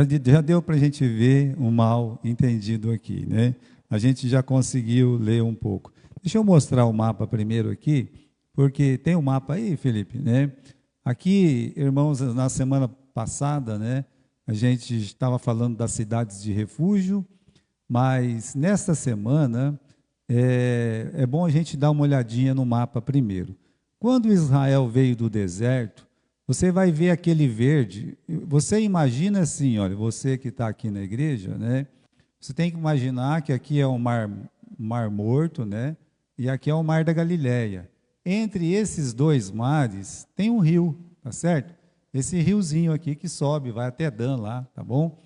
Já deu para a gente ver um mal entendido aqui, né? A gente já conseguiu ler um pouco. Deixa eu mostrar o mapa primeiro aqui, porque tem um mapa aí, Felipe, né? Aqui, irmãos, na semana passada, né, a gente estava falando das cidades de refúgio, mas nesta semana é bom a gente dar uma olhadinha no mapa primeiro. Quando Israel veio do deserto, você vai ver aquele verde. Você imagina assim, olha, você que está aqui na igreja, né? Você tem que imaginar que aqui é o mar Morto, né? E aqui é o Mar da Galileia. Entre esses dois mares tem um rio, tá certo? Esse riozinho aqui que sobe, vai até Dan lá, tá bom?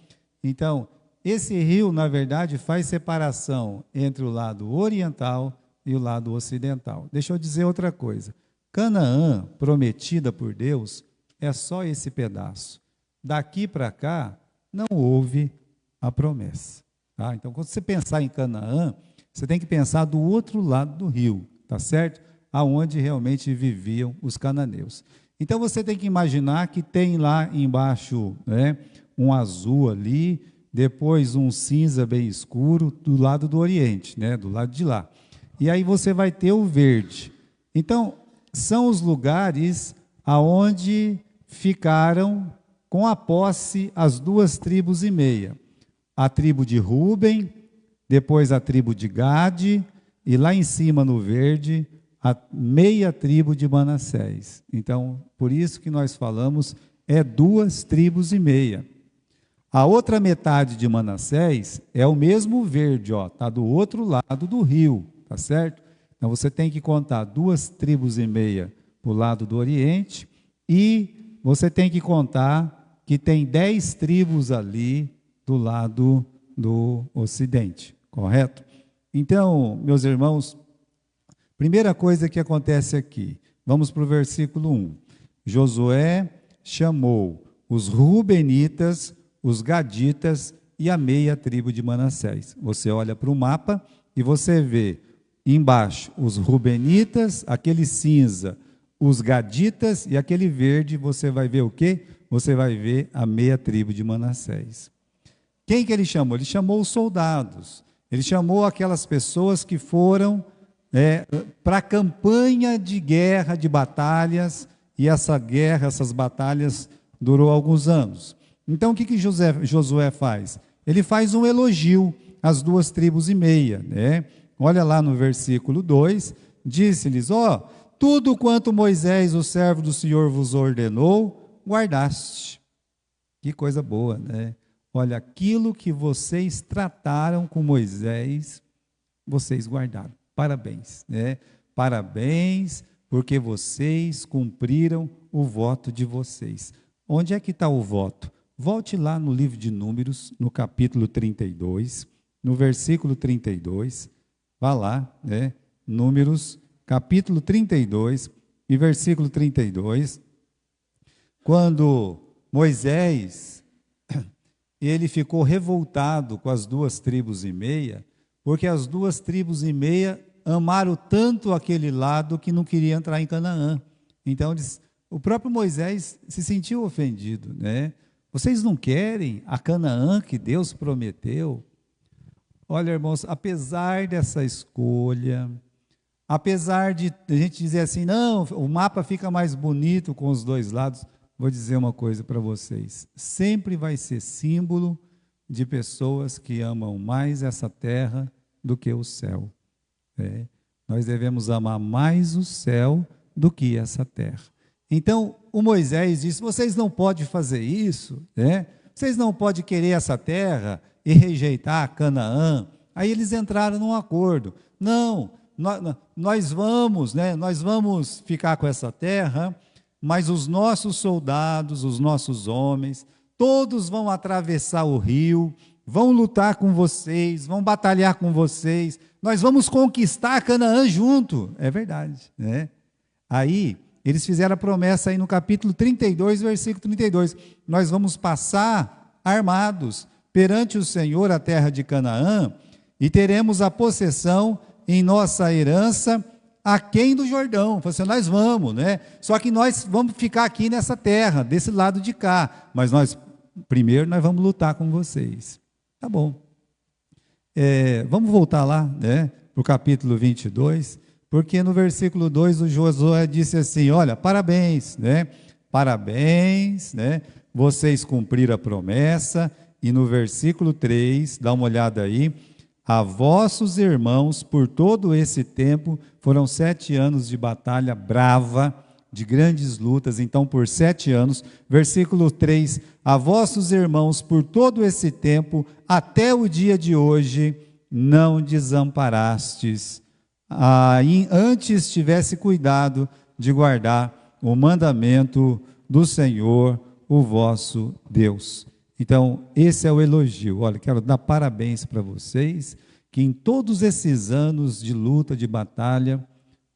Então, esse rio, na verdade, faz separação entre o lado oriental e o lado ocidental. Deixa eu dizer outra coisa. Canaã, prometida por Deus, é só esse pedaço. Daqui para cá, não houve a promessa. Tá? Então, quando você pensar em Canaã, você tem que pensar do outro lado do rio, tá certo? Aonde realmente viviam os cananeus. Então, você tem que imaginar que tem lá embaixo, né, um azul ali, depois um cinza bem escuro do lado do Oriente, né, do lado de lá. E aí você vai ter o verde. Então, são os lugares aonde ficaram com a posse as 2,5 tribos. A tribo de Ruben, depois a tribo de Gade, e lá em cima no verde, a meia tribo de Manassés. Então, por isso que nós falamos, é 2,5 tribos. A outra metade de Manassés é o mesmo verde, ó, está do outro lado do rio, tá certo? Então, você tem que contar 2,5 tribos para o lado do Oriente, e você tem que contar que tem 10 tribos ali do lado do Ocidente, correto? Então, meus irmãos, primeira coisa que acontece aqui, vamos para o versículo 1. Josué chamou os Rubenitas, os Gaditas e a meia tribo de Manassés. Você olha para o mapa e você vê embaixo os Rubenitas, aquele cinza, os Gaditas, e aquele verde, você vai ver o quê? Você vai ver a meia tribo de Manassés. Quem que ele chamou? Ele chamou os soldados. Ele chamou aquelas pessoas que foram para a campanha de guerra, de batalhas, e essa guerra, essas batalhas durou alguns anos. Então, o que Josué faz? Ele faz um elogio às 2,5 tribos, né? Olha lá no versículo 2, disse-lhes, tudo quanto Moisés, o servo do Senhor, vos ordenou, guardaste. Que coisa boa, né? Olha, aquilo que vocês trataram com Moisés, vocês guardaram. Parabéns, né? Parabéns, porque vocês cumpriram o voto de vocês. Onde é que está o voto? Volte lá no livro de Números, no capítulo 32, no versículo 32, vá lá, né? Números, capítulo 32 e versículo 32, quando Moisés, ele ficou revoltado com as 2,5 tribos, porque as 2,5 tribos amaram tanto aquele lado que não queria entrar em Canaã. Então, o próprio Moisés se sentiu ofendido, né? Vocês não querem a Canaã que Deus prometeu? Olha, irmãos, apesar dessa escolha, apesar de a gente dizer assim, não, o mapa fica mais bonito com os dois lados, vou dizer uma coisa para vocês, sempre vai ser símbolo de pessoas que amam mais essa terra do que o céu. Nós devemos amar mais o céu do que essa terra. Então, o Moisés disse, vocês não podem fazer isso, né? Vocês não podem querer essa terra e rejeitar Canaã. Aí eles entraram num acordo. Não, nós vamos, né? Nós vamos ficar com essa terra, mas os nossos soldados, os nossos homens, todos vão atravessar o rio, vão lutar com vocês, vão batalhar com vocês, nós vamos conquistar Canaã junto. É verdade, né? Aí, eles fizeram a promessa aí no capítulo 32, versículo 32, nós vamos passar armados perante o Senhor a terra de Canaã, e teremos a possessão em nossa herança, aquém do Jordão. Falei assim, nós vamos, né? Só que nós vamos ficar aqui nessa terra, desse lado de cá, mas nós primeiro nós vamos lutar com vocês. Tá bom. Vamos voltar lá, né, para o capítulo 22, porque no versículo 2 o Josué disse assim, olha, parabéns, né, parabéns, né, vocês cumpriram a promessa, e no versículo 3, dá uma olhada aí, a vossos irmãos, por todo esse tempo, foram 7 anos de batalha brava, de grandes lutas, então por 7 anos, versículo 3, a vossos irmãos, por todo esse tempo, até o dia de hoje, não desamparastes, antes tivesse cuidado de guardar o mandamento do Senhor, o vosso Deus. Então, esse é o elogio. Olha, quero dar parabéns para vocês, que em todos esses anos de luta, de batalha,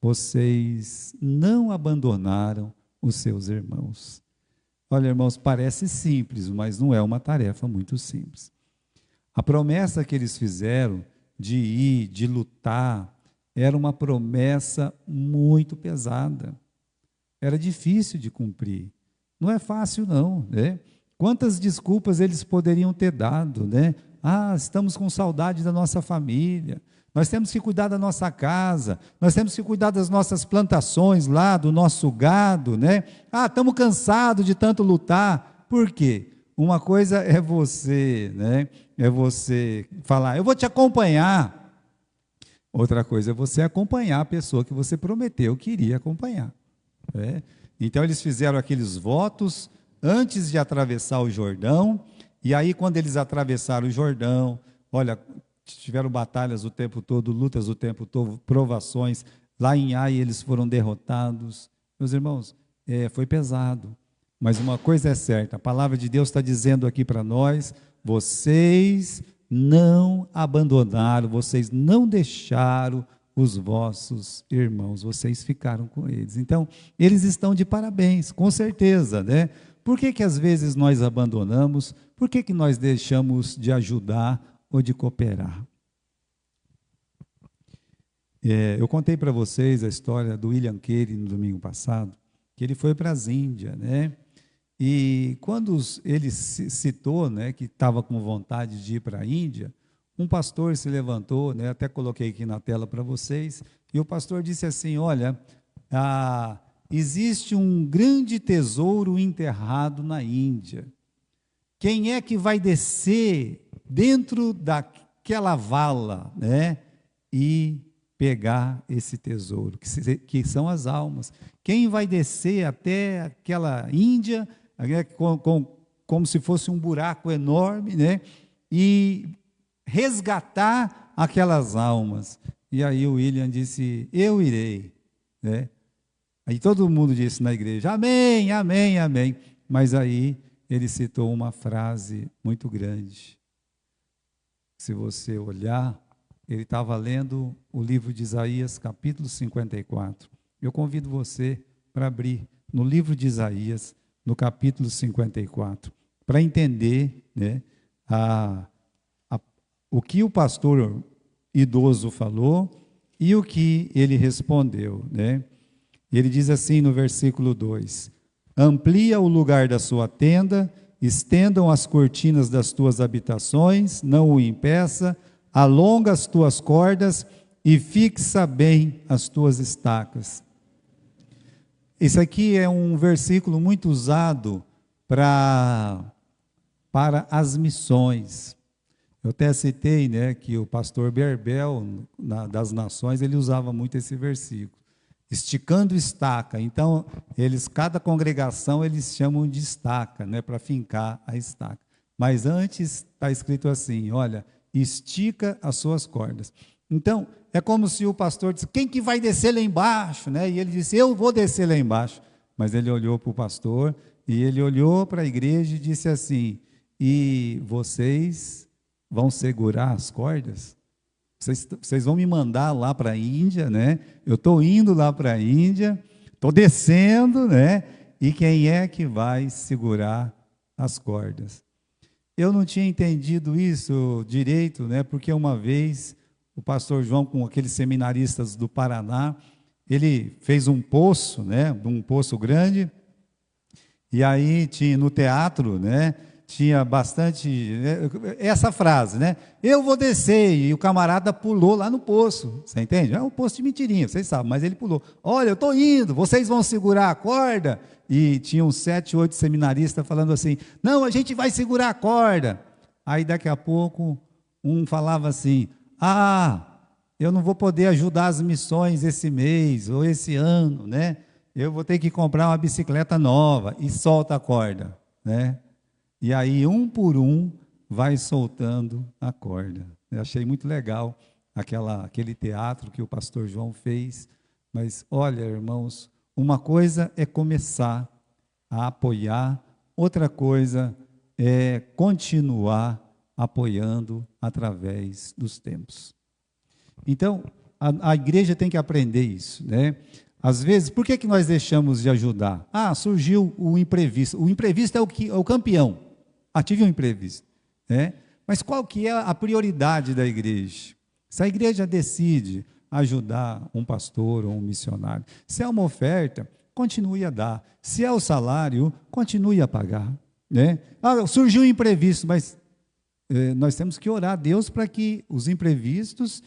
vocês não abandonaram os seus irmãos. Olha, irmãos, parece simples, mas não é uma tarefa muito simples. A promessa que eles fizeram de ir, de lutar, era uma promessa muito pesada. Era difícil de cumprir. Não é fácil, não, né? Quantas desculpas eles poderiam ter dado, né? Estamos com saudade da nossa família, nós temos que cuidar da nossa casa, nós temos que cuidar das nossas plantações lá, do nosso gado, né? Estamos cansados de tanto lutar. Por quê? Uma coisa é você, né? É você falar, eu vou te acompanhar. Outra coisa é você acompanhar a pessoa que você prometeu que iria acompanhar. Né? Então eles fizeram aqueles votos antes de atravessar o Jordão, e aí quando eles atravessaram o Jordão, olha, tiveram batalhas o tempo todo, lutas o tempo todo, provações, lá em Ai eles foram derrotados. Meus irmãos, foi pesado, mas uma coisa é certa, a palavra de Deus está dizendo aqui para nós, vocês não abandonaram, vocês não deixaram os vossos irmãos, vocês ficaram com eles. Então, eles estão de parabéns, com certeza, né? Por que às vezes nós abandonamos? Por que nós deixamos de ajudar ou de cooperar? Eu contei para vocês a história do William Carey no domingo passado, que ele foi para as Índias, né? E quando ele citou, né, que estava com vontade de ir para a Índia, um pastor se levantou, né, até coloquei aqui na tela para vocês, e o pastor disse assim, olha, existe um grande tesouro enterrado na Índia. Quem é que vai descer dentro daquela vala, né, e pegar esse tesouro, que são as almas? Quem vai descer até aquela Índia, como se fosse um buraco enorme, né, e resgatar aquelas almas? E aí o William disse, eu irei, né? Aí todo mundo disse na igreja, amém, amém, amém. Mas aí ele citou uma frase muito grande. Se você olhar, ele estava lendo o livro de Isaías, capítulo 54. Eu convido você para abrir no livro de Isaías, no capítulo 54, para entender, né, o que o pastor idoso falou e o que ele respondeu, né? Ele diz assim no versículo 2, amplia o lugar da sua tenda, estendam as cortinas das tuas habitações, não o impeça, alonga as tuas cordas e fixa bem as tuas estacas. Esse aqui é um versículo muito usado para as missões. Eu até citei, né, que o pastor Berbel, das Nações, ele usava muito esse versículo. Esticando estaca. Então, cada congregação, eles chamam de estaca, né, para fincar a estaca. Mas antes está escrito assim, olha, estica as suas cordas. Então, é como se o pastor disse, quem que vai descer lá embaixo? Né? E ele disse, eu vou descer lá embaixo. Mas ele olhou para o pastor, e ele olhou para a igreja e disse assim, e vocês vão segurar as cordas? Vocês vão me mandar lá para a Índia, né? Eu estou indo lá para a Índia, estou descendo, né? E quem é que vai segurar as cordas? Eu não tinha entendido isso direito, né? Porque uma vez o pastor João, com aqueles seminaristas do Paraná, ele fez um poço, né? Um poço grande, e aí tinha no teatro, né? tinha bastante, né, essa frase, né? Eu vou descer, e o camarada pulou lá no poço, você entende? É um poço de mentirinha, vocês sabem, mas ele pulou. Olha, eu estou indo, vocês vão segurar a corda? E tinha uns 7, 8 seminaristas falando assim, não, a gente vai segurar a corda. Aí daqui a pouco, um falava assim, eu não vou poder ajudar as missões esse mês, ou esse ano, né? Eu vou ter que comprar uma bicicleta nova, e solta a corda, né? E aí, um por um, vai soltando a corda. Eu achei muito legal aquele teatro que o pastor João fez. Mas, olha, irmãos, uma coisa é começar a apoiar, outra coisa é continuar apoiando através dos tempos. Então, a igreja tem que aprender isso, né? Às vezes, por que nós deixamos de ajudar? Surgiu o imprevisto. O imprevisto é o campeão. Tive um imprevisto, né? Mas qual que é a prioridade da igreja? Se a igreja decide ajudar um pastor ou um missionário, se é uma oferta, continue a dar. Se é o salário, continue a pagar, né? Surgiu um imprevisto, mas nós temos que orar a Deus para que os imprevistos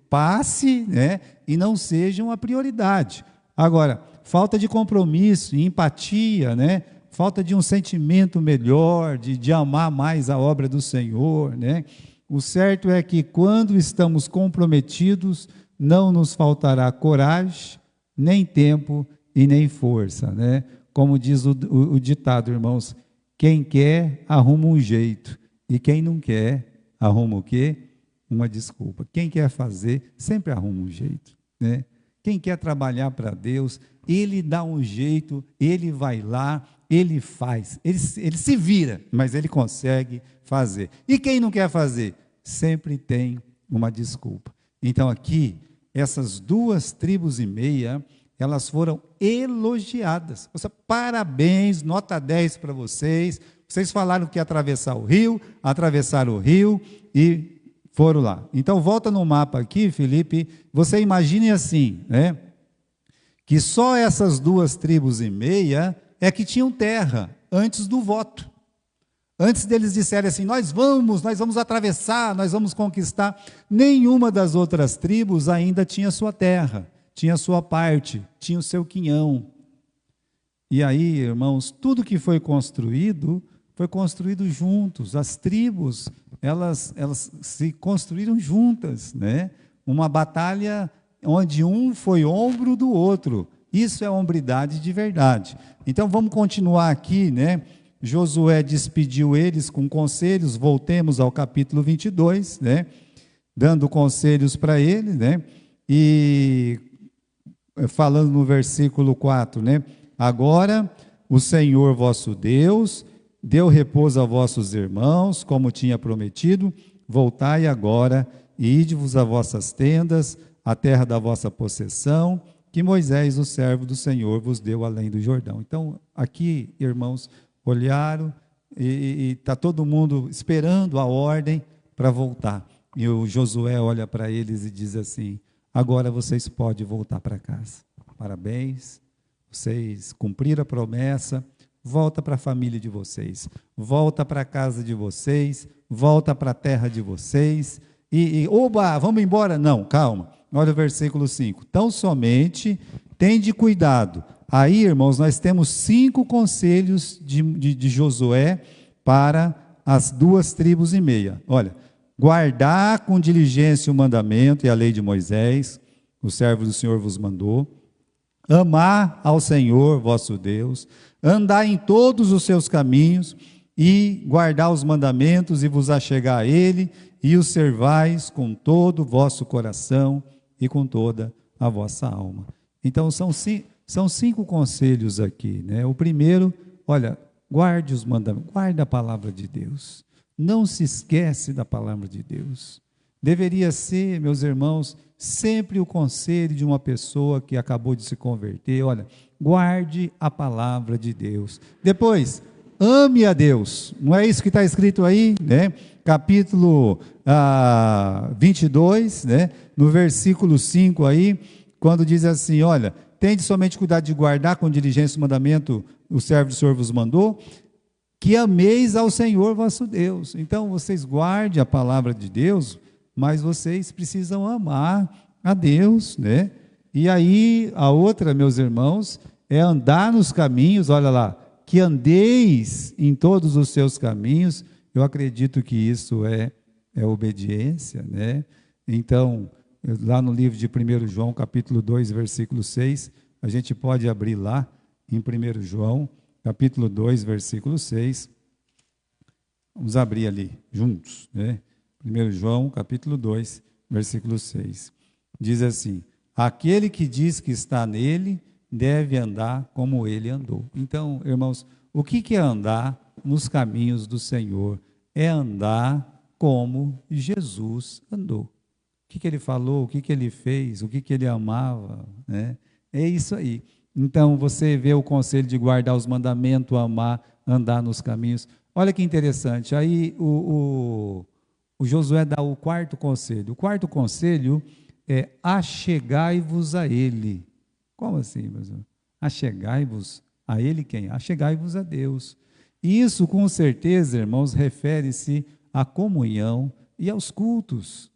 passe, né, e não sejam a prioridade. Agora, falta de compromisso, empatia, né? Falta de um sentimento melhor, de amar mais a obra do Senhor, né? O certo é que quando estamos comprometidos, não nos faltará coragem, nem tempo e nem força, né? Como diz o ditado, irmãos, quem quer, arruma um jeito, e quem não quer, arruma o quê? Uma desculpa. Quem quer fazer, sempre arruma um jeito, né? Quem quer trabalhar para Deus, ele dá um jeito, ele vai lá, ele faz, ele se vira, mas ele consegue fazer. E quem não quer fazer, sempre tem uma desculpa. Então aqui, essas 2,5 tribos, elas foram elogiadas. Parabéns, nota 10 para vocês. Vocês falaram que ia atravessar o rio, atravessaram o rio e foram lá. Então volta no mapa aqui, Felipe, você imagine assim, né? Que só essas 2,5 tribos é que tinham terra antes do voto. Antes deles disserem assim, nós vamos atravessar, nós vamos conquistar. Nenhuma das outras tribos ainda tinha sua terra, tinha sua parte, tinha o seu quinhão. E aí, irmãos, tudo que foi construído juntos. As tribos, elas se construíram juntas, né? Uma batalha onde um foi ombro do outro. Isso é hombridade de verdade. Então, vamos continuar aqui, né? Josué despediu eles com conselhos, voltemos ao capítulo 22, né? Dando conselhos para eles, né? E falando no versículo 4, né? Agora, o Senhor vosso Deus deu repouso a vossos irmãos, como tinha prometido, voltai agora e ide-vos a vossas tendas, a terra da vossa possessão, que Moisés, o servo do Senhor, vos deu além do Jordão. Então, aqui, irmãos, olharam e está todo mundo esperando a ordem para voltar. E o Josué olha para eles e diz assim, agora vocês podem voltar para casa. Parabéns, vocês cumpriram a promessa, volta para a família de vocês, volta para a casa de vocês, volta para a terra de vocês, oba, vamos embora? Não, calma, olha o versículo 5, tão somente tende cuidado. Aí, irmãos, nós temos 5 conselhos de Josué para as 2,5 tribos. Olha, guardar com diligência o mandamento e a lei de Moisés, o servo do Senhor vos mandou, amar ao Senhor vosso Deus, andar em todos os seus caminhos e guardar os mandamentos e vos achegar a Ele e os servais com todo o vosso coração e com toda a vossa alma. Então, são 5 conselhos aqui, né? O primeiro, olha, guarde os mandamentos, guarde a palavra de Deus. Não se esquece da palavra de Deus. Deveria ser, meus irmãos, sempre o conselho de uma pessoa que acabou de se converter. Olha, guarde a palavra de Deus. Depois, ame a Deus. Não é isso que está escrito aí, né? Capítulo 22, né? No versículo 5 aí, quando diz assim, olha, tende somente cuidado de guardar com diligência o mandamento, o servo do Senhor vos mandou, que ameis ao Senhor vosso Deus. Então, vocês guardem a palavra de Deus, mas vocês precisam amar a Deus, né? E aí, a outra, meus irmãos, é andar nos caminhos, olha lá, que andeis em todos os seus caminhos. Eu acredito que isso é obediência, né? Então, lá no livro de 1 João, capítulo 2, versículo 6, a gente pode abrir lá, em 1 João, capítulo 2, versículo 6, vamos abrir ali, juntos, né? 1 João, capítulo 2, versículo 6, diz assim: aquele que diz que está nele, deve andar como ele andou. Então, irmãos, o que é andar nos caminhos do Senhor? É andar como Jesus andou. O que ele falou, o que ele fez, o que ele amava, né? É isso aí. Então, você vê o conselho de guardar os mandamentos, amar, andar nos caminhos. Olha que interessante. Aí o Josué dá o quarto conselho. O quarto conselho é: achegai-vos a ele. Como assim, meus irmãos? Achegai-vos a ele quem? Achegai-vos a Deus. E isso, com certeza, irmãos, refere-se à comunhão e aos cultos.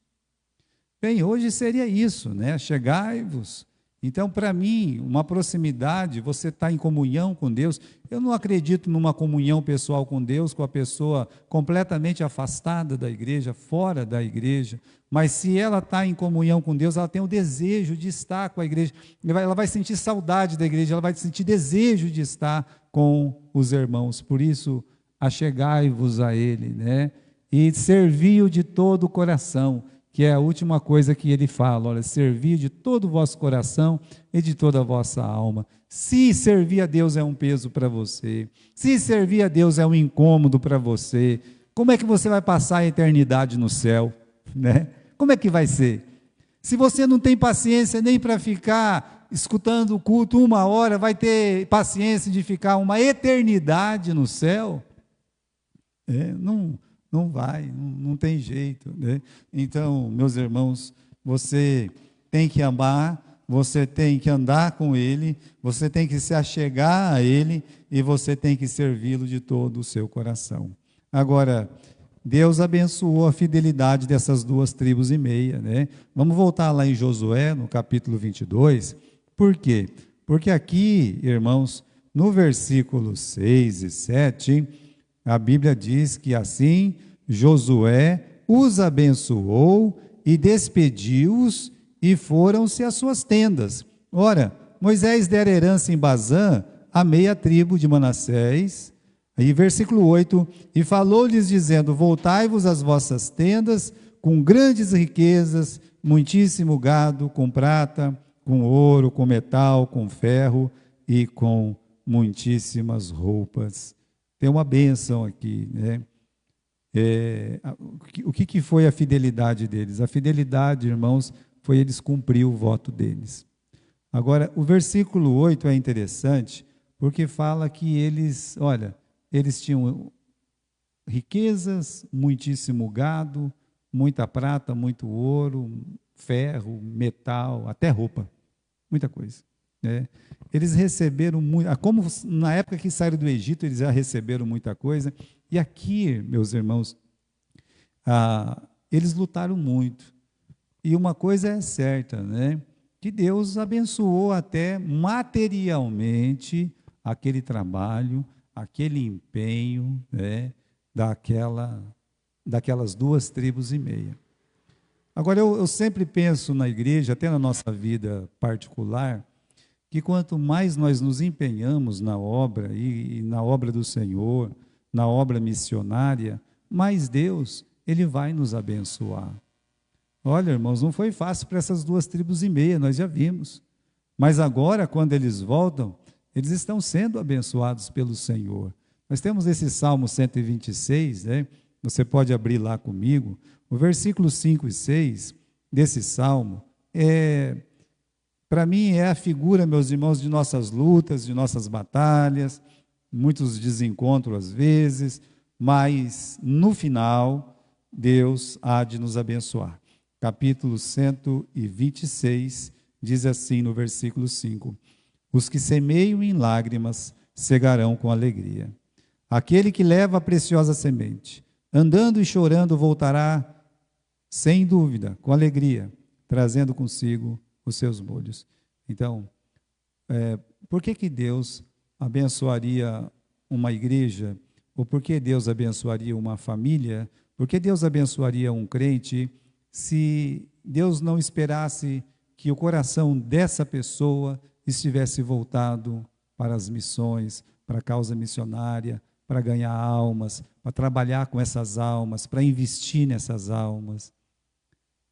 Bem, hoje seria isso, né? Achegai-vos. Então, para mim, uma proximidade, você está em comunhão com Deus. Eu não acredito numa comunhão pessoal com Deus, com a pessoa completamente afastada da igreja, fora da igreja. Mas se ela está em comunhão com Deus, ela tem o desejo de estar com a igreja. Ela vai sentir saudade da igreja, ela vai sentir desejo de estar com os irmãos. Por isso, achegai-vos a Ele, né? E servi-o de todo o coração, que é a última coisa que ele fala. Olha, servir de todo o vosso coração e de toda a vossa alma. Se servir a Deus é um peso para você, se servir a Deus é um incômodo para você, como é que você vai passar a eternidade no céu, né? Como é que vai ser? Se você não tem paciência nem para ficar escutando o culto 1 hora, vai ter paciência de ficar uma eternidade no céu? Não vai, não tem jeito, né? Então, meus irmãos, você tem que amar, você tem que andar com Ele, você tem que se achegar a Ele e você tem que servi-lo de todo o seu coração. Agora, Deus abençoou a fidelidade dessas 2,5 tribos, né? Vamos voltar lá em Josué, no capítulo 22. Por quê? Porque aqui, irmãos, no versículo 6 e 7... a Bíblia diz que assim Josué os abençoou e despediu-os e foram-se às suas tendas. Ora, Moisés dera herança em Bazã a meia tribo de Manassés. Aí versículo 8, e falou-lhes dizendo: voltai-vos às vossas tendas com grandes riquezas, muitíssimo gado, com prata, com ouro, com metal, com ferro e com muitíssimas roupas. Tem uma bênção aqui, né? O que foi a fidelidade deles? A fidelidade, irmãos, foi eles cumprir o voto deles. Agora, o versículo 8 é interessante, porque fala que eles tinham riquezas, muitíssimo gado, muita prata, muito ouro, ferro, metal, até roupa, muita coisa, né? Eles receberam muito, como na época que saíram do Egito, eles já receberam muita coisa, e aqui, meus irmãos, eles lutaram muito, e uma coisa é certa, né? Que Deus abençoou até materialmente aquele trabalho, aquele empenho, né? Daquelas 2,5 tribos. Agora, eu sempre penso na igreja, até na nossa vida particular, que quanto mais nós nos empenhamos na obra, e na obra do Senhor, na obra missionária, mais Deus, Ele vai nos abençoar. Olha, irmãos, não foi fácil para essas 2,5 tribos, nós já vimos. Mas agora, quando eles voltam, eles estão sendo abençoados pelo Senhor. Nós temos esse Salmo 126, né? Você pode abrir lá comigo. O versículo 5 e 6 desse Salmo para mim, é a figura, meus irmãos, de nossas lutas, de nossas batalhas, muitos desencontros às vezes, mas no final, Deus há de nos abençoar. Capítulo 126 diz assim no versículo 5: os que semeiam em lágrimas cegarão com alegria. Aquele que leva a preciosa semente, andando e chorando, voltará sem dúvida, com alegria, trazendo consigo os seus molhos. Então, por que Deus abençoaria uma igreja? Ou por que Deus abençoaria uma família? Por que Deus abençoaria um crente se Deus não esperasse que o coração dessa pessoa estivesse voltado para as missões, para a causa missionária, para ganhar almas, para trabalhar com essas almas, para investir nessas almas?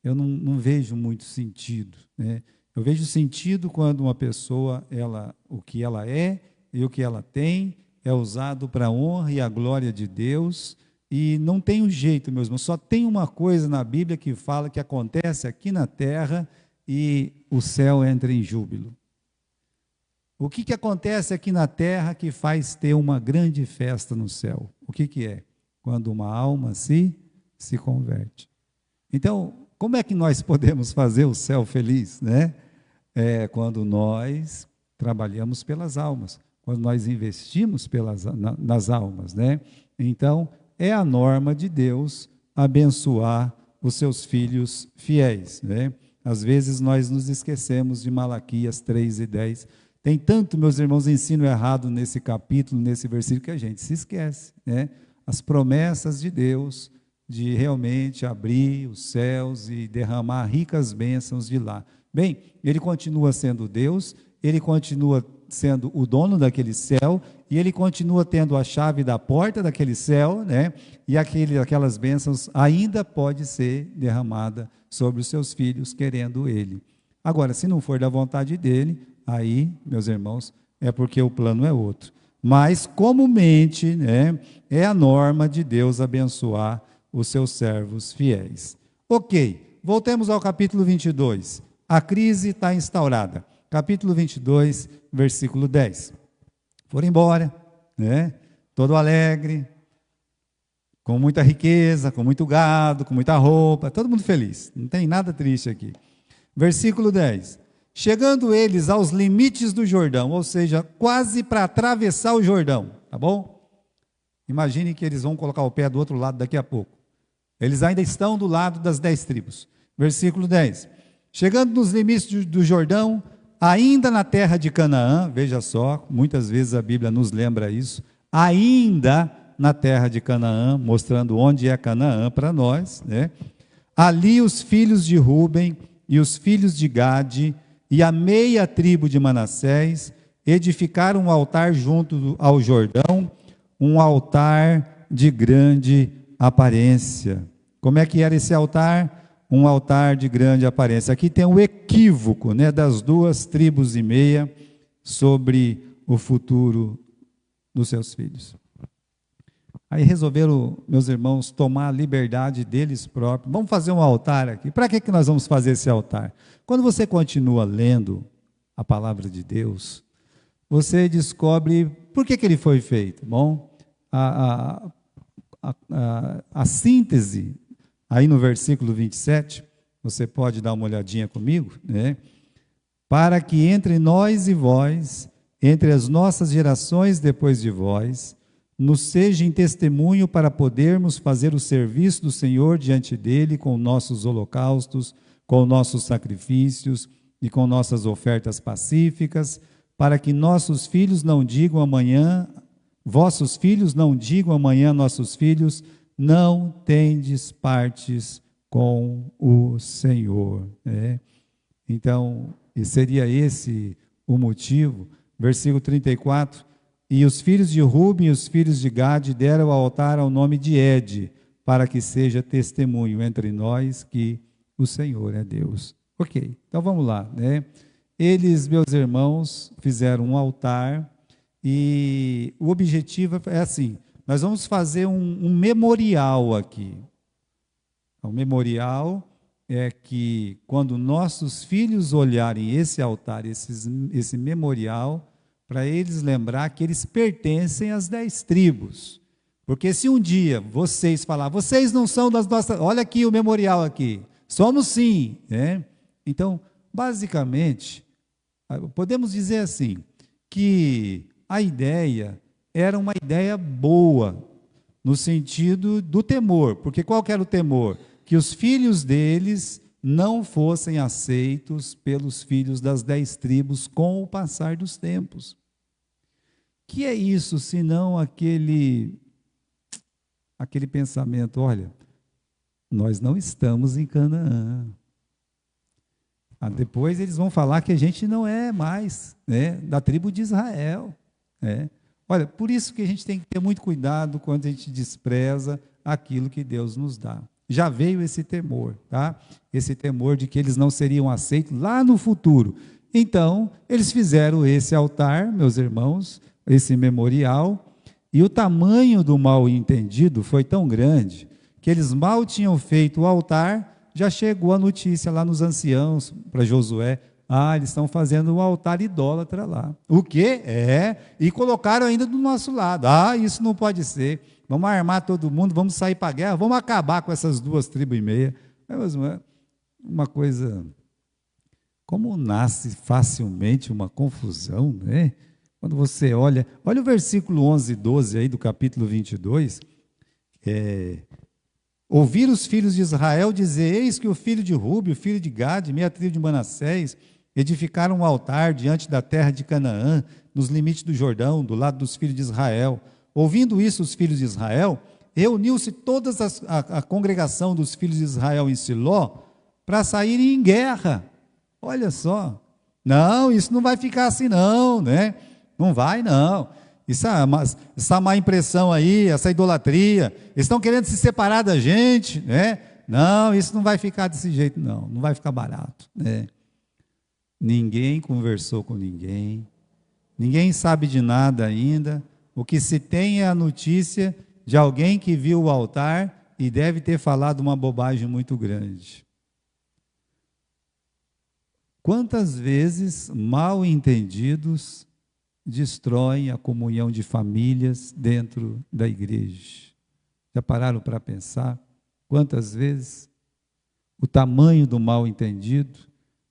Eu não vejo muito sentido, né? Eu vejo sentido quando uma pessoa, o que ela é e o que ela tem é usado para a honra e a glória de Deus, e não tem um jeito, meus irmãos, só tem uma coisa na Bíblia que fala que acontece aqui na terra e o céu entra em júbilo. O que acontece aqui na terra que faz ter uma grande festa no céu? O que é? Quando uma alma se converte. Então, como é que nós podemos fazer o céu feliz, né? Quando nós trabalhamos pelas almas, quando nós investimos nas almas, né? Então, é a norma de Deus abençoar os seus filhos fiéis, né? Às vezes nós nos esquecemos de Malaquias 3:10. Tem tanto, meus irmãos, ensino errado nesse capítulo, nesse versículo, que a gente se esquece, né? As promessas de Deus de realmente abrir os céus e derramar ricas bênçãos de lá. Bem, ele continua sendo Deus, ele continua sendo o dono daquele céu, e ele continua tendo a chave da porta daquele céu, né? E aquelas bênçãos ainda pode ser derramada sobre os seus filhos, querendo ele. Agora, se não for da vontade dele, aí, meus irmãos, é porque o plano é outro. Mas, comumente, né, é a norma de Deus abençoar os seus servos fiéis. Ok, voltemos ao capítulo 22. A crise está instaurada. Capítulo 22, versículo 10. Foram embora, né? Todo alegre, com muita riqueza, com muito gado, com muita roupa, todo mundo feliz. Não tem nada triste aqui. Versículo 10. Chegando eles aos limites do Jordão, ou seja, quase para atravessar o Jordão, tá bom? Imagine que eles vão colocar o pé do outro lado daqui a pouco. Eles ainda estão do lado das 10 tribos. Versículo 10. Chegando nos limites do Jordão, ainda na terra de Canaã, veja só, muitas vezes a Bíblia nos lembra isso, ainda na terra de Canaã, mostrando onde é Canaã para nós, né? Ali os filhos de Ruben e os filhos de Gade e a meia tribo de Manassés edificaram um altar junto ao Jordão, um altar de grande aparência. Como é que era esse altar? Um altar de grande aparência. Aqui tem um equívoco, né, das 2 tribos e meia sobre o futuro dos seus filhos. Aí resolveram, meus irmãos, tomar a liberdade deles próprios. Vamos fazer um altar aqui. Para que nós vamos fazer esse altar? Quando você continua lendo a palavra de Deus, você descobre por que ele foi feito. Bom, a síntese, aí no versículo 27, você pode dar uma olhadinha comigo, né? Para que entre nós e vós, entre as nossas gerações depois de vós, nos seja em testemunho para podermos fazer o serviço do Senhor diante dele com nossos holocaustos, com nossos sacrifícios e com nossas ofertas pacíficas, para que nossos filhos não digam amanhã, vossos filhos não digam amanhã, nossos filhos, não tendes partes com o Senhor. Né? Então, e seria esse o motivo. Versículo 34, e os filhos de Ruben e os filhos de Gade deram ao altar ao nome de Ede, para que seja testemunho entre nós que o Senhor é Deus. Ok, então vamos lá, né? Eles, meus irmãos, fizeram um altar, e o objetivo é assim, nós vamos fazer um memorial aqui. O memorial é que quando nossos filhos olharem esse altar, esse memorial, para eles lembrar que eles pertencem às 10 tribos. Porque se um dia vocês falar, vocês não são das nossas, olha aqui o memorial aqui, somos sim, né? Então, basicamente, podemos dizer assim, que a ideia era uma ideia boa, no sentido do temor, porque qual que era o temor? Que os filhos deles não fossem aceitos pelos filhos das 10 tribos com o passar dos tempos. Que é isso, senão aquele pensamento, olha, nós não estamos em Canaã. Depois eles vão falar que a gente não é mais, né, da tribo de Israel. Né? Olha, por isso que a gente tem que ter muito cuidado quando a gente despreza aquilo que Deus nos dá. Já veio esse temor, tá? Esse temor de que eles não seriam aceitos lá no futuro. Então, eles fizeram esse altar, meus irmãos, esse memorial, e o tamanho do mal entendido foi tão grande que eles mal tinham feito o altar, já chegou a notícia lá nos anciãos, para Josué, eles estão fazendo um altar idólatra lá. O quê? E colocaram ainda do nosso lado. Isso não pode ser. Vamos armar todo mundo, vamos sair para a guerra, vamos acabar com essas 2 tribos e meia. Mas uma coisa, como nasce facilmente uma confusão, né? Quando você olha o versículo 11 e 12 aí do capítulo 22, ouvir os filhos de Israel dizer, eis que o filho de Rúben, o filho de Gade, meia tribo de Manassés, edificaram um altar diante da terra de Canaã, nos limites do Jordão, do lado dos filhos de Israel. Ouvindo isso, os filhos de Israel, reuniu-se toda a congregação dos filhos de Israel em Siló, para saírem em guerra. Olha só, não, isso não vai ficar assim não, né? Não vai não, essa má impressão aí, essa idolatria, eles estão querendo se separar da gente, né? Não, isso não vai ficar desse jeito não, não vai ficar barato, né? Ninguém conversou com ninguém, ninguém sabe de nada ainda, o que se tem é a notícia de alguém que viu o altar e deve ter falado uma bobagem muito grande. Quantas vezes mal entendidos destroem a comunhão de famílias dentro da igreja? Já pararam para pensar? Quantas vezes o tamanho do mal entendido,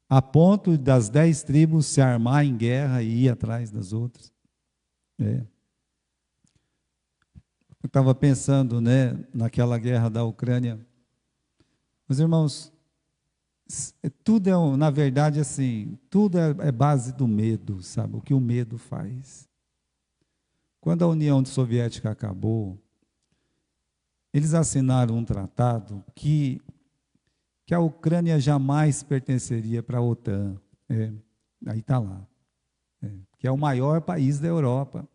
a ponto das 10 tribos se armar em guerra e ir atrás das outras? Eu estava pensando, né, naquela guerra da Ucrânia. Meus irmãos, tudo na verdade, assim, tudo é base do medo, sabe? O que o medo faz. Quando a União Soviética acabou, eles assinaram um tratado que a Ucrânia jamais pertenceria para a OTAN. Aí está lá. Que é o maior país da Europa.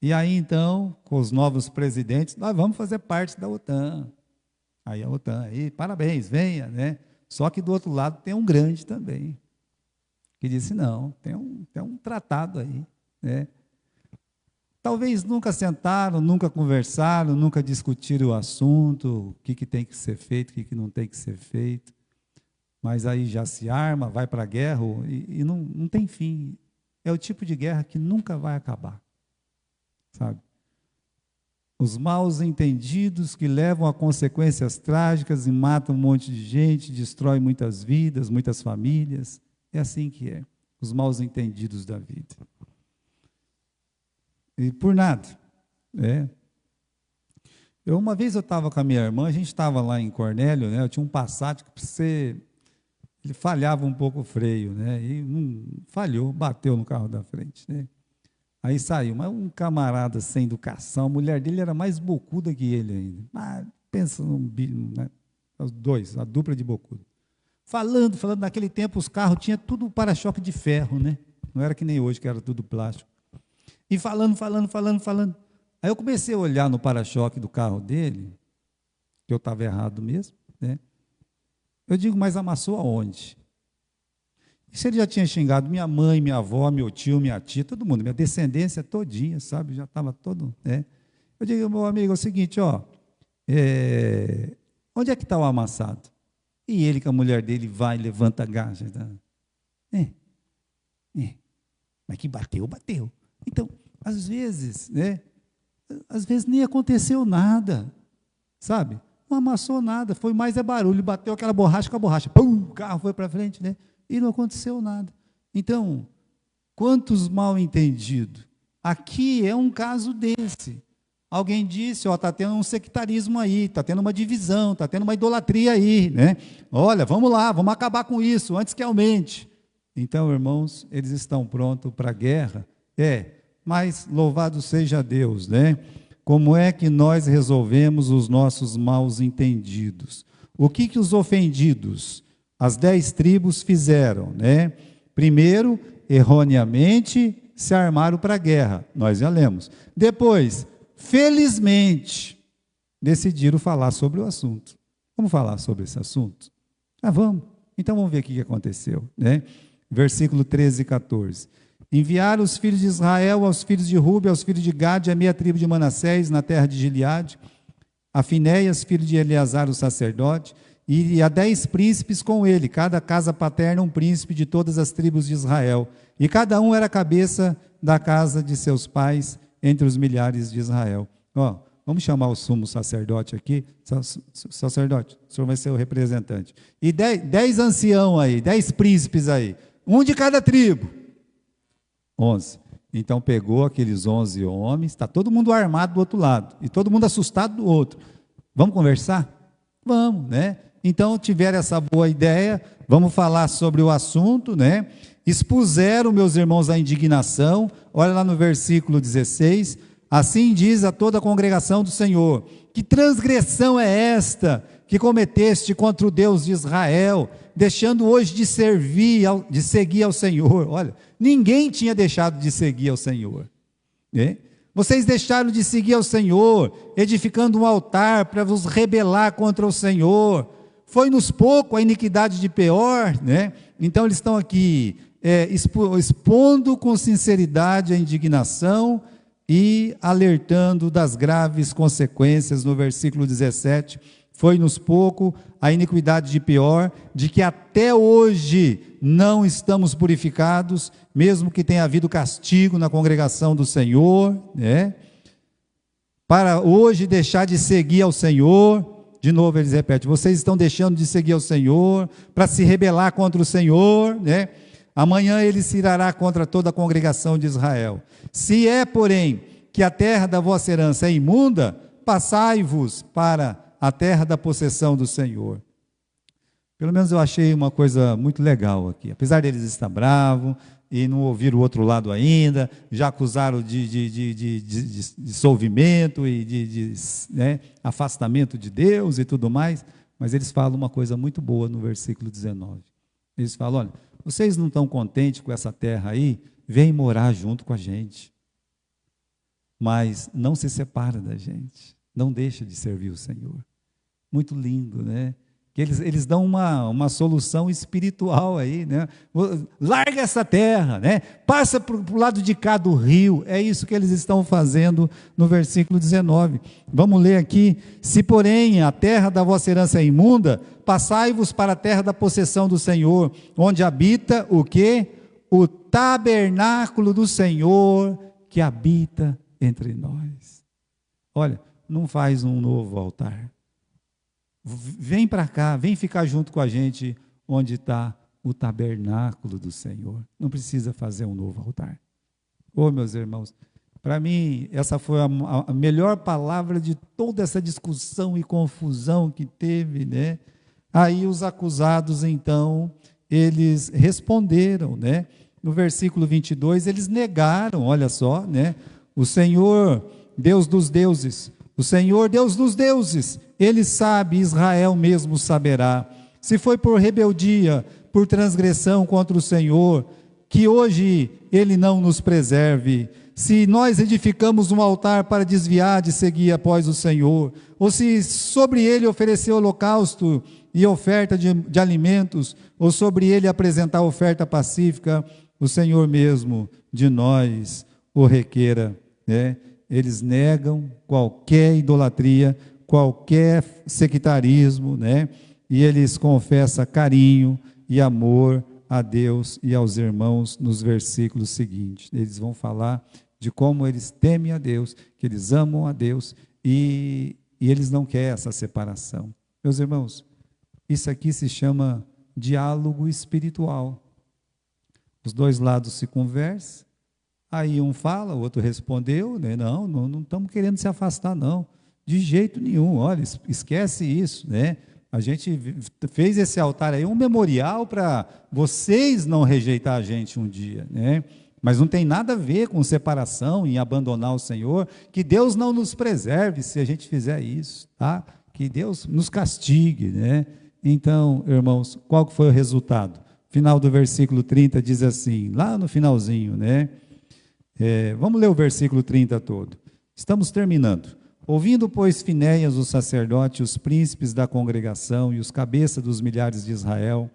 E aí, então, com os novos presidentes, nós vamos fazer parte da OTAN. Aí a OTAN, parabéns, venha, né? Só que do outro lado tem um grande também, que disse, não, tem um tratado aí, né? Talvez nunca sentaram, nunca conversaram, nunca discutiram o assunto, o que tem que ser feito, o que não tem que ser feito, mas aí já se arma, vai para a guerra e não tem fim. É o tipo de guerra que nunca vai acabar, sabe? Os maus entendidos que levam a consequências trágicas e matam um monte de gente, destroem muitas vidas, muitas famílias. É assim que é, os maus entendidos da vida. E por nada. Uma vez eu estava com a minha irmã, a gente estava lá em Cornélio, né? Eu tinha um Passat que ele falhava um pouco o freio, né? E falhou, bateu no carro da frente, né? Aí saiu, mas um camarada sem educação, a mulher dele era mais bocuda que ele ainda. Pensa num bicho, né? Os dois, a dupla de bocuda. Falando, naquele tempo os carros tinham tudo para-choque de ferro, né? Não era que nem hoje, que era tudo plástico. E falando. Aí eu comecei a olhar no para-choque do carro dele, que eu estava errado mesmo, né? Eu digo, mas amassou aonde? E se ele já tinha xingado minha mãe, minha avó, meu tio, minha tia, todo mundo, minha descendência todinha, sabe? Já estava todo, né? Eu digo, meu amigo, é o seguinte, onde é que está o amassado? E ele, com a mulher dele, vai, levanta a gaja. Tá? Mas que bateu. Então, às vezes, né? Às vezes nem aconteceu nada, sabe? Não amassou nada, foi mais barulho, bateu aquela borracha com a borracha, pum, o carro foi para frente, né? E não aconteceu nada. Então, quantos mal entendidos Aqui é um caso desse. Alguém disse, ó, está tendo um sectarismo aí, está tendo uma divisão, está tendo uma idolatria aí, né? Olha, vamos lá, vamos acabar com isso antes que aumente. Então, irmãos, eles estão prontos para a guerra. Mas louvado seja Deus, né? Como é que nós resolvemos os nossos maus entendidos? O que os ofendidos, as 10 tribos fizeram, né? Primeiro, erroneamente, se armaram para a guerra. Nós já lemos. Depois, felizmente, decidiram falar sobre o assunto. Vamos falar sobre esse assunto? Vamos. Então vamos ver o que aconteceu, né? Versículo 13 e 14. Enviaram os filhos de Israel aos filhos de Rube, aos filhos de Gade, a meia tribo de Manassés, na terra de Gileade, a Finéias, filho de Eleazar, o sacerdote, e a 10 príncipes com ele, cada casa paterna um príncipe de todas as tribos de Israel, e cada um era a cabeça da casa de seus pais, entre os milhares de Israel. Vamos chamar o sumo sacerdote aqui. Sacerdote, o senhor vai ser o representante. E 10 anciãos aí, 10 príncipes aí, um de cada tribo. 11. Então pegou aqueles 11 homens, está todo mundo armado do outro lado, e todo mundo assustado do outro. Vamos conversar? Vamos, né? Então tiveram essa boa ideia, vamos falar sobre o assunto, né? Expuseram, meus irmãos, a indignação. Olha lá no versículo 16, assim diz a toda a congregação do Senhor: que transgressão é esta que cometeste contra o Deus de Israel, deixando hoje de seguir ao Senhor? Olha, ninguém tinha deixado de seguir ao Senhor, né? Vocês deixaram de seguir ao Senhor, edificando um altar para vos rebelar contra o Senhor. Foi-nos pouco a iniquidade de Peor, né? Então eles estão aqui expondo com sinceridade a indignação e alertando das graves consequências. No versículo 17, foi-nos pouco a iniquidade de Peor, de que até hoje não estamos purificados, mesmo que tenha havido castigo na congregação do Senhor, né? Para hoje deixar de seguir ao Senhor. De novo eles repetem: vocês estão deixando de seguir ao Senhor, para se rebelar contra o Senhor, né? Amanhã ele se irará contra toda a congregação de Israel. Se é, porém, que a terra da vossa herança é imunda, passai-vos para a terra da possessão do Senhor. Pelo menos eu achei uma coisa muito legal aqui. Apesar deles estar bravos e não ouvir o outro lado ainda, já acusaram de dissolvimento e de afastamento de Deus e tudo mais, mas eles falam uma coisa muito boa no versículo 19. Eles falam: olha, vocês não estão contentes com essa terra aí? Vem morar junto com a gente. Mas não se separa da gente. Não deixa de servir o Senhor. Muito lindo, né? Que eles dão uma solução espiritual aí, né? Larga essa terra, né? Passa para o lado de cá do rio. É isso que eles estão fazendo no versículo 19. Vamos ler aqui: se porém a terra da vossa herança é imunda, passai-vos para a terra da possessão do Senhor, onde habita o quê? O tabernáculo do Senhor que habita entre nós. Olha, não faz um novo altar. Vem para cá, vem ficar junto com a gente onde está o tabernáculo do Senhor. Não precisa fazer um novo altar. Meus irmãos, para mim essa foi a melhor palavra de toda essa discussão e confusão que teve, né? Aí os acusados, então, eles responderam, né? No versículo 22, eles negaram, olha só, né? O Senhor, Deus dos deuses, o Senhor, Deus dos deuses, Ele sabe, Israel mesmo saberá. Se foi por rebeldia, por transgressão contra o Senhor, que hoje Ele não nos preserve. Se nós edificamos um altar para desviar de seguir após o Senhor, ou se sobre ele oferecer holocausto e oferta de alimentos, ou sobre ele apresentar oferta pacífica, o Senhor mesmo de nós o requeira, né? Eles negam qualquer idolatria, qualquer sectarismo, né? E eles confessam carinho e amor a Deus e aos irmãos nos versículos seguintes. Eles vão falar de como eles temem a Deus, que eles amam a Deus e eles não querem essa separação. Meus irmãos, isso aqui se chama diálogo espiritual. Os dois lados se conversam, Aí um fala, o outro respondeu, né? Não estamos querendo se afastar, não, de jeito nenhum. Olha, esquece isso, né? A gente fez esse altar aí, um memorial para vocês não rejeitar a gente um dia, né? Mas não tem nada a ver com separação e abandonar o Senhor. Que Deus não nos preserve se a gente fizer isso, tá? Que Deus nos castigue, né? Então, irmãos, qual que foi o resultado? Final do versículo 30 diz assim, lá no finalzinho, né? Vamos ler o versículo 30 todo. Estamos terminando. Ouvindo, pois, Finéias, o sacerdote, os príncipes da congregação e os cabeças dos milhares de Israel,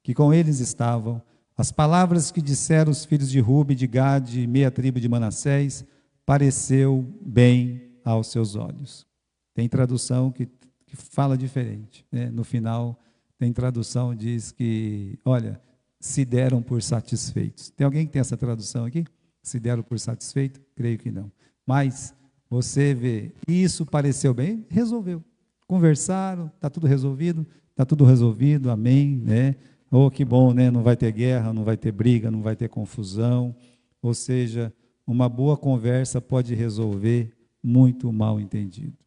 que com eles estavam, as palavras que disseram os filhos de Ruben, de Gade e meia tribo de Manassés, pareceu bem aos seus olhos. Tem tradução que fala diferente, né? No final, tem tradução que diz que, olha, se deram por satisfeitos. Tem alguém que tem essa tradução aqui? Se deram por satisfeito? Creio que não. Mas você vê, isso pareceu bem, resolveu. Conversaram, está tudo resolvido, amém, né? Oh, que bom, né? Não vai ter guerra, não vai ter briga, não vai ter confusão. Ou seja, uma boa conversa pode resolver muito mal entendido.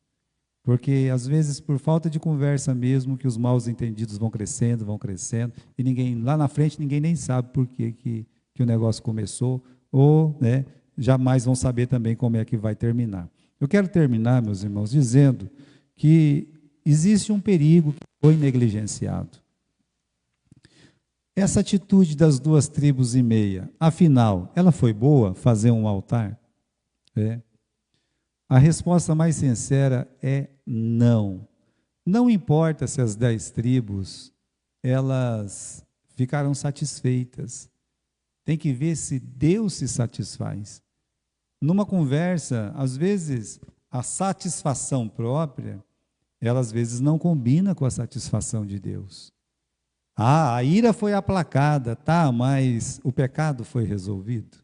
Porque, às vezes, por falta de conversa mesmo, que os mal entendidos vão crescendo, e ninguém, lá na frente, ninguém nem sabe por que o negócio começou, ou, né, jamais vão saber também como é que vai terminar. Eu quero terminar, meus irmãos, dizendo que existe um perigo que foi negligenciado. Essa atitude das 2,5 tribos, afinal, ela foi boa, fazer um altar? A resposta mais sincera é não. Não importa se as 10 tribos, elas ficaram satisfeitas. Tem que ver se Deus se satisfaz. Numa conversa, às vezes, a satisfação própria, ela às vezes não combina com a satisfação de Deus. A ira foi aplacada, tá, mas o pecado foi resolvido?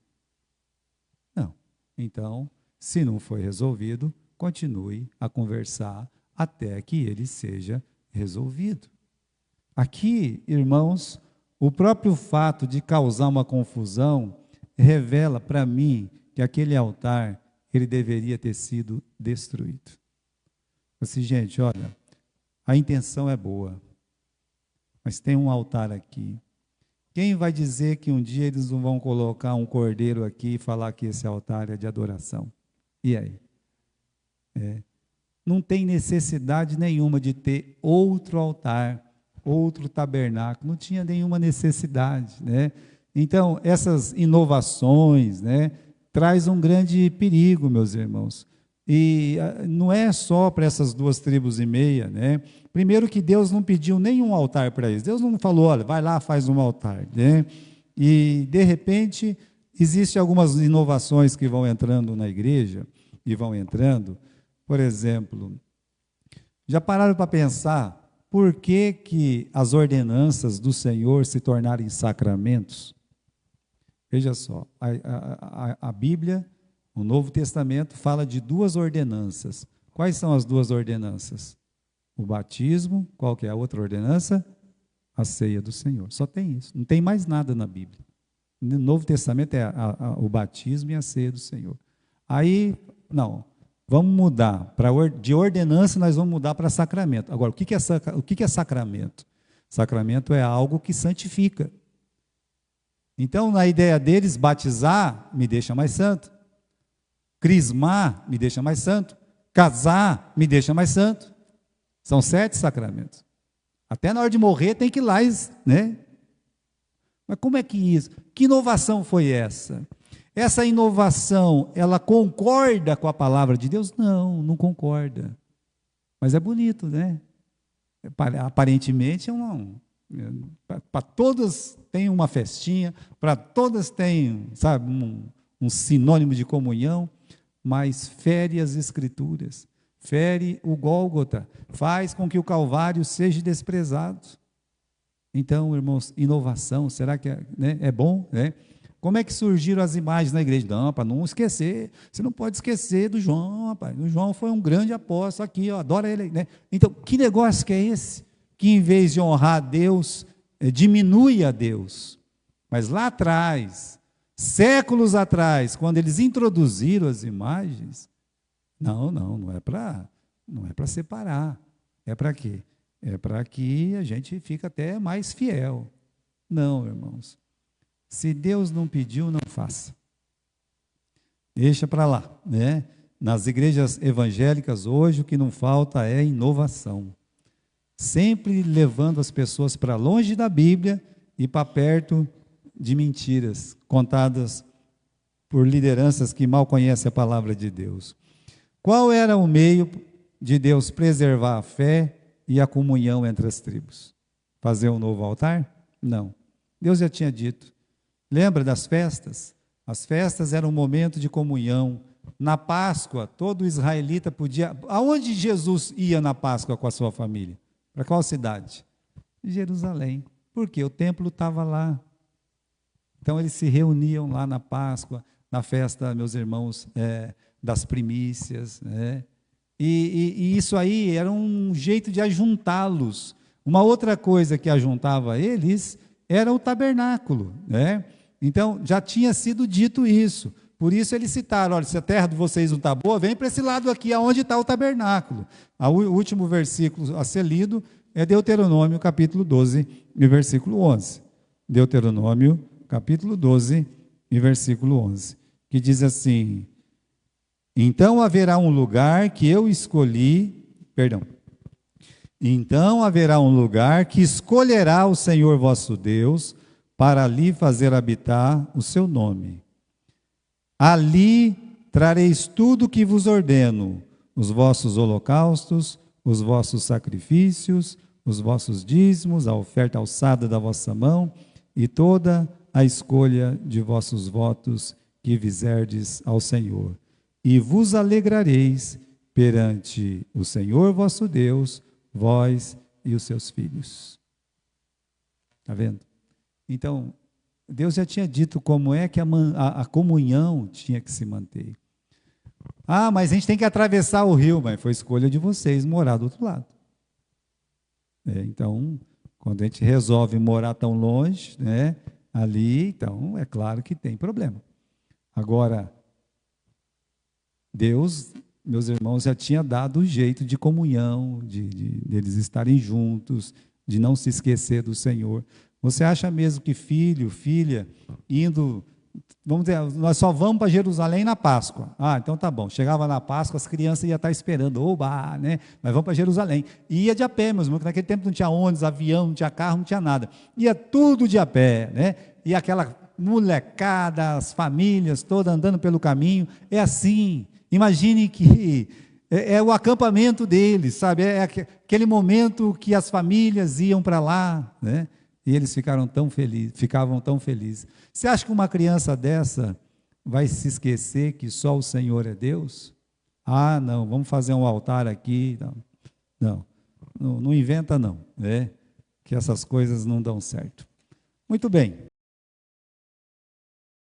Não. Então, se não foi resolvido, continue a conversar até que ele seja resolvido. Aqui, irmãos, o próprio fato de causar uma confusão revela para mim que aquele altar, ele deveria ter sido destruído. Assim, gente, olha, a intenção é boa, mas tem um altar aqui. Quem vai dizer que um dia eles não vão colocar um cordeiro aqui e falar que esse altar é de adoração? E aí? Não tem necessidade nenhuma de ter outro altar, outro tabernáculo, não tinha nenhuma necessidade, né? Então, essas inovações, né, traz um grande perigo, meus irmãos. E não é só para essas 2,5 tribos, né? Primeiro que Deus não pediu nenhum altar para eles. Deus não falou, olha, vai lá, faz um altar, né? E, de repente, existem algumas inovações que vão entrando na igreja, e vão entrando. Por exemplo, já pararam para pensar por que as ordenanças do Senhor se tornaram sacramentos? Veja só, a Bíblia, o Novo Testamento, fala de 2 ordenanças. Quais são as 2 ordenanças? O batismo, qual que é a outra ordenança? A ceia do Senhor. Só tem isso, não tem mais nada na Bíblia. No Novo Testamento é o batismo e a ceia do Senhor. Aí, não, vamos mudar, de ordenança nós vamos mudar para sacramento. Agora, o que é sacramento? Sacramento é algo que santifica. Então, na ideia deles, batizar me deixa mais santo, crismar me deixa mais santo, casar me deixa mais santo. São 7 sacramentos. Até na hora de morrer tem que ir lá, né? Mas como é que isso? Que inovação foi essa? Essa inovação, ela concorda com a palavra de Deus? Não, não concorda. Mas é bonito, né? Aparentemente, para todas tem uma festinha, para todas tem, sabe, um sinônimo de comunhão, mas fere as Escrituras, fere o Gólgota, faz com que o Calvário seja desprezado. Então, irmãos, inovação, será que é bom, né? Como é que surgiram as imagens na igreja? Não, para não esquecer, você não pode esquecer do João, rapaz. O João foi um grande apóstolo aqui, ó, adora ele, né? Então, que negócio que é esse? Que em vez de honrar a Deus, diminui a Deus. Mas lá atrás, Séculos atrás, quando eles introduziram as imagens, não é para separar. É para quê? É para que a gente fique até mais fiel. Não, irmãos. Se Deus não pediu, não faça. Deixa para lá, né? Nas igrejas evangélicas hoje o que não falta é inovação. Sempre levando as pessoas para longe da Bíblia e para perto de mentiras contadas por lideranças que mal conhecem a palavra de Deus. Qual era o meio de Deus preservar a fé e a comunhão entre as tribos? Fazer um novo altar? Não. Deus já tinha dito. Lembra das festas? As festas eram um momento de comunhão. Na Páscoa, todo israelita podia... Aonde Jesus ia na Páscoa com a sua família? Para qual cidade? Jerusalém. Por quê? O templo estava lá. Então, eles se reuniam lá na Páscoa, na festa, meus irmãos, das primícias, né? E isso aí era um jeito de ajuntá-los. Uma outra coisa que ajuntava eles era o tabernáculo, né? Então, já tinha sido dito isso. Por isso eles citaram, olha, se a terra de vocês não está boa, vem para esse lado aqui, aonde está o tabernáculo. O último versículo a ser lido é Deuteronômio, capítulo 12, e versículo 11. Deuteronômio, capítulo 12, e versículo 11, que diz assim: então haverá um lugar que eu escolhi, então haverá um lugar que escolherá o Senhor vosso Deus, para ali fazer habitar o seu nome. Ali trareis tudo o que vos ordeno, os vossos holocaustos, os vossos sacrifícios, os vossos dízimos, a oferta alçada da vossa mão, e toda a escolha de vossos votos que fizerdes ao Senhor. E vos alegrareis perante o Senhor vosso Deus, vós e os seus filhos. Está vendo? Então, Deus já tinha dito como é que a comunhão tinha que se manter. Ah, mas a gente tem que atravessar o rio, mas foi escolha de vocês morar do outro lado. Então, quando a gente resolve morar tão longe, né, ali, então, é claro que tem problema. Agora, Deus, meus irmãos, já tinha dado o jeito de comunhão, de eles estarem juntos, de não se esquecer do Senhor. Você acha mesmo que filho, filha, indo, vamos dizer, nós só vamos para Jerusalém na Páscoa. Ah, então tá bom. Chegava na Páscoa, as crianças iam estar esperando, oba, né? Nós vamos para Jerusalém. E ia de a pé, meus irmãos, porque naquele tempo não tinha ônibus, avião, não tinha carro, não tinha nada. Ia tudo de a pé, né? E aquela molecada, as famílias todas andando pelo caminho. É assim. Imagine que é o acampamento deles, sabe? É aquele momento que as famílias iam para lá, né? E eles ficavam tão felizes. Você acha que uma criança dessa vai se esquecer que só o Senhor é Deus? Ah, não, vamos fazer um altar aqui. Não inventa não, né? Que essas coisas não dão certo. Muito bem.